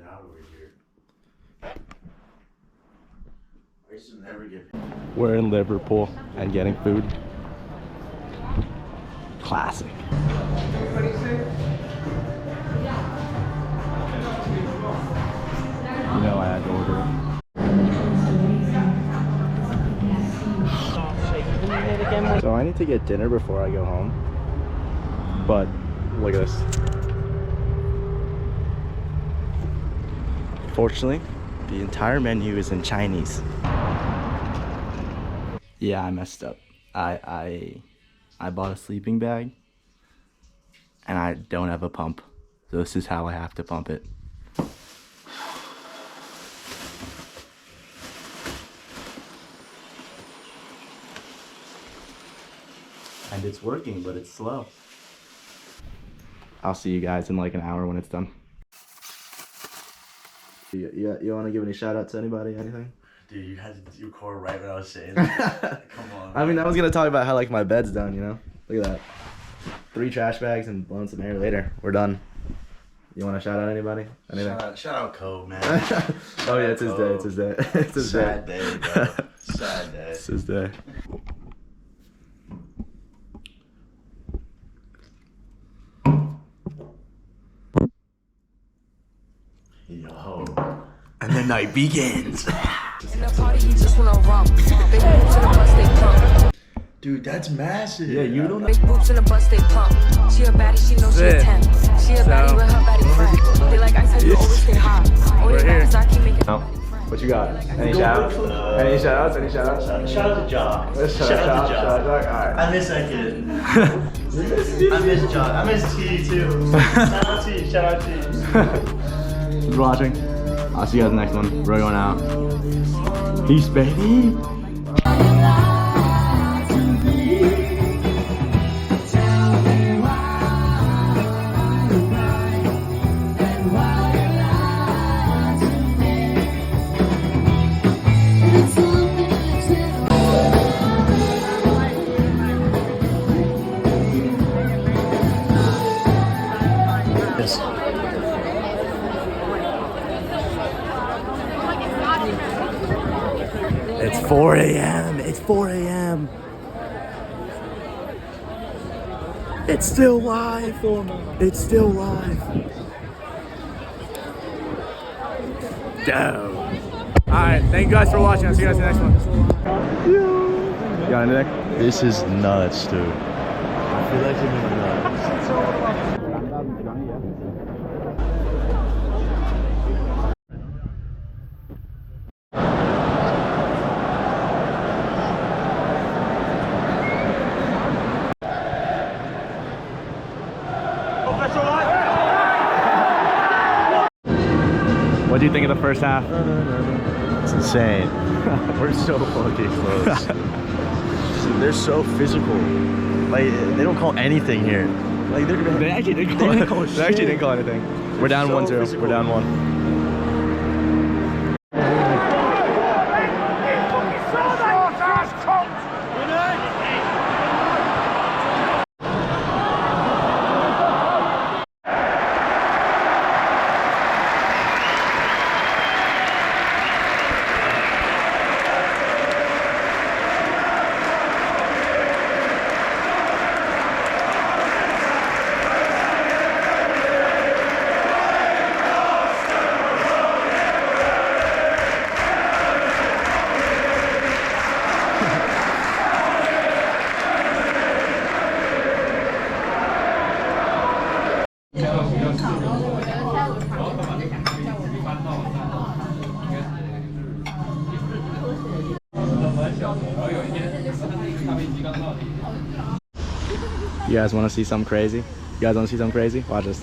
out over here. I used to never get. We're in Liverpool and getting food. Classic. You know I had to order it. So I need to get dinner before I go home. But look at this. Fortunately, the entire menu is in Chinese. Yeah, I messed up. I bought a sleeping bag and I don't have a pump. So this is how I have to pump it. And it's working, but it's slow. I'll see you guys in like an hour when it's done. You want to give any shout out to anybody, anything? Dude, you had to record right when I was saying that. Come on. I mean, I was going to talk about how like my bed's done, you know? Look at that. 3 trash bags and blowing some air later. We're done. You want to shout out anybody? Anything? Shout out Cove, man. Oh yeah, it's his day. It's his day. It's his Sad day. day, bro. Sad day. It's his day. Yo. And the night begins. In the party, you just wanna romp. Big boobs in the bus, they pump. Dude, that's massive. Yeah, you don't know. Big boobs in the bus, they pump. She a baddie, she knows she a 10. She a baddie with her baddie friend. They like I said, you always stay hot. Always We're here. cause I keep making. Oh, what you got? Any shout outs? Any shout outs? Any shout outs? Shout out to John. Shout out to John. Alright. I miss that kid. I miss John. I miss T too. Shout out T. Shout out T. Thanks for watching. I'll see you guys in the next one. We're going out. Peace, baby. It's 4 a.m. It's 4 a.m. It's still live. It's still live. Down. Alright, thank you guys for watching. I'll see you guys in the next one. You got anything? This is nuts, dude. I feel like it's nuts. What do you think of the first half? It's insane. We're so fucking close. They're so physical. Like, they don't call anything here. Like, They actually didn't call anything. They actually didn't call anything. We're down 1-0. We're down 1. You guys want to see something crazy? You guys want to see something crazy? Watch this.